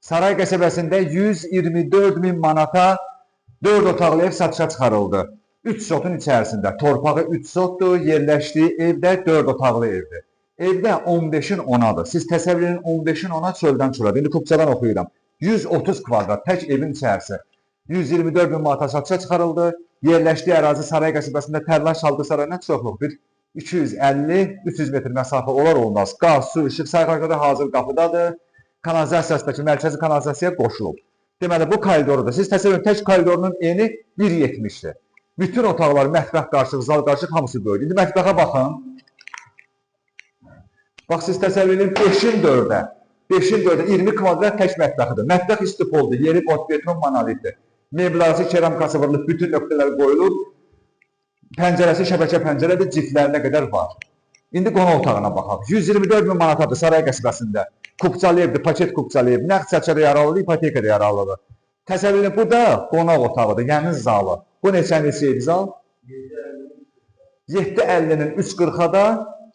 Saray qəsəbəsində 124 min manata 4 otaqlı ev satışa çıxarıldı. 3 sotun içərisində. Torpağı 3 sotdur, yerləşdiyi evdə 4 otaqlı evdir. Evdə 15-in 10'adır. Siz təsəvvür edin 15-in 10'a çöldən çölə. İndi Kubcadan oxuyuram. 130 kvadrat tək evin içərisi. 124 min manata satışa çıxarıldı. Yerləşdiyi ərazi Saray qəsəbəsində Tərlan Şaldı Sarayından çoxluq. Bir 250-300 metr məsafə olar olmaz. Qaz, su, işıq sayğacları hazır qapıdadır. Kanalizasiyasındakı mərkəzi kanalizasiyaya qoşulub. Deməli, bu koridordur. Siz təsəvvür edin, tək koridorunun eni 1.70'dir. Bütün otaqlar, mətbəx qarışıq, zal qarışıq, hamısı böyük. İndi mətbəxə baxın. Bax, siz təsəvvür edin, 5'in 4'ə. 5'in 4'ə 20 kvadrat tək mətbəxidir. Mətbəx istipoldur, yeri beton monolitdir. Mebelası, keramikası vurulub, bütün nöqtələr qoyulub. Pəncərəsi şəbəkə pəncərədir, ciflərinə qədər var. İndi qonaq otağına baxaq. 124 min manatadır Saray qəsəbəsində. Kubcalı evdir, paket kubcalı ev. Nəqd çəkədə yararlıdır, ipotekada yararlıdır. Təsəvvür edin, bu da qonaq otağıdır, yəni zalı. Bu neçə ev zal? 7.50'nin 3.40'a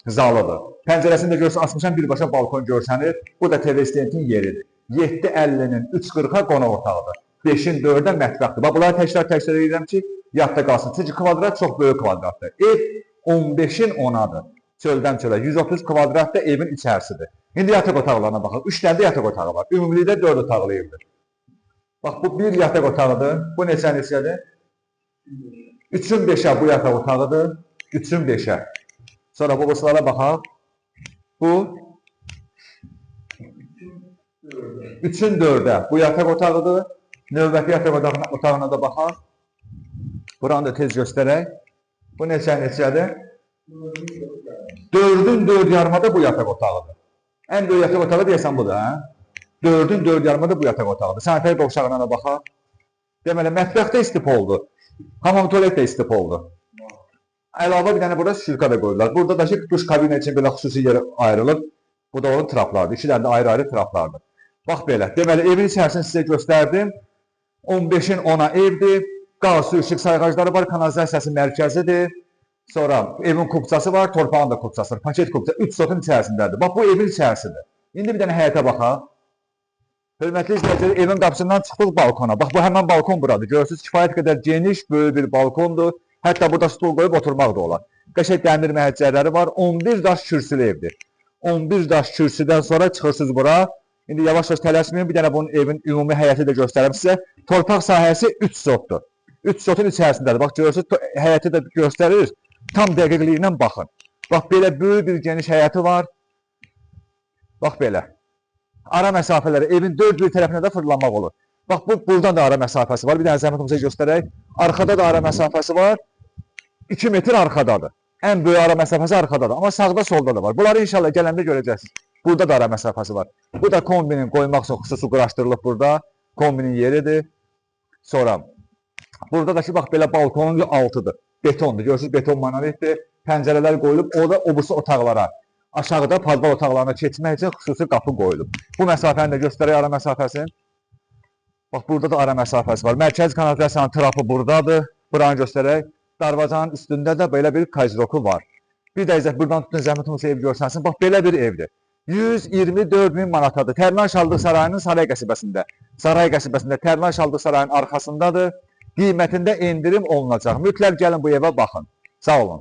zalıdır. Pəncərəsində görsən, asmışam birbaşa balkon görsənir. Bu da TV isteyentin yeridir. 7.50'nin 3.40'a qonaq otağıdır. 5'in 4'ə mətbəxdir. Bax, bunları təkrar edirəm ki, yadda qalsın. Çünki kvadrat çox böyük kvadratdır. Ev 15'in 10'adır. Çöldən çölə. 130 kvadratda evin içərisidir. İndi yataq otaqlarına baxaq. 3 dənə də yataq otağı var. Ümumilikdə 4 otaqlı evdir. Bax, bu bir yataq otağıdır. Bu neçədir? 3'ün 5'ə bu yataq otağıdır. 3'ün 5'ə. Sonra bu qıslara baxaq. Bu 3'ün 4'ə bu yataq otağıdır. Növbəti yataq otağına da baxaq. Buranı da tez göstərək. Bu neçədir? 4'ün 4 yarımada bu yataq otağıdır. En böyük yataq otağı deyəsən budur, hə? 4'ün 4 yarımada bu yataq otağıdır. Sanitariya qovşağına baxaq. Deməli, mətbəxdə istipoldur. Hamam tualet də istipoldur. Əlavə bir dənə burada şülka da qoyurlar. Burada da ki, duş kabini üçün belə xüsusi yer ayrılıb. Bu da onun traplardır. İki dənə də ayrı-ayrı traplardır. Bax belə. Deməli, evin içərisini sizə göstərdim. 15'in 10'a evdir. Qaz, su, işıq sayğacları var. Kanalizasiyası mərkəzidir. Sonra evin kubcası var. Torpağın da kubcası var. Paket kubcası. 3 sotun içərisindədir. Bax, bu evin içərisidir. İndi bir dənə həyətə baxaq. Hörmətli izləyicilər, evin qapısından çıxdıq balkona. Bax, bu həmən balkon buradır. Görürsünüz, kifayət qədər geniş, böyük bir balkondur. Hətta burada stol qoyub oturmaq da olar. Qəşəng dəmir məhəccərləri var. 11 daş kürsülü evdir. 11 daş kürsüdən sonra çıxırsınız bura. İndi yavaş-yavaş tələsməyin. Bir dənə bunun evin ümumi həyəti də göstərim sizə. Torpaq sahəsi 3 sotdur. 3 sotun içərisindədir. Bax, görürsünüz, həyəti də göstərir. Tam dəqiqliklə baxın. Bax, belə böyük bir geniş həyəti var. Bax, belə. Ara məsafələri, evin 4 bir tərəfinə də fırlanmaq olur. Bax, buradan da ara məsafəsi var. Bir dənə zəhmətimizi göstərək. Arxada da ara məsafəsi var. 2 metr arxadadır. Ən böyük ara məsafəsi arxadadır. Amma sağda, solda da var. Bunları inşallah gələndə görəcəksiniz. Burada da ara məsafəsi var. Bu da kombinin qoymaq üçün xüsusi quraşdırılıb burada. Kombinin yeridir. Sonra, burada da ki, bax, belə balkonun altıdır. Betondur. Görürsünüz, beton monolitdir. Pəncərələr qoyulub. O da obursu otaqlara. Aşağıda padval otaqlarına keçmək üçün xüsusi qapı qoyulub. Bu məsafəni də göstərək ara məsafəsini. Bax, burada da ara məsafəsi var. Mərkəzi kanalizasiyanın trapı buradadır. Buranı göstərək. Darvacanın üstündə də belə bir kajroku var. Bir də buradan tutun zəhmətimizi ev görsənsin. Bax, belə bir evdir. 124 min manatadır. Tərlan Şaldıq Sarayının Saray qəsəbəsində. Saray qəsəbəsində Tərlan Şaldıq Sarayının arxasındadır. Qiymətində endirim olunacaq. Mütləq gəlin bu evə baxın. Sağ olun.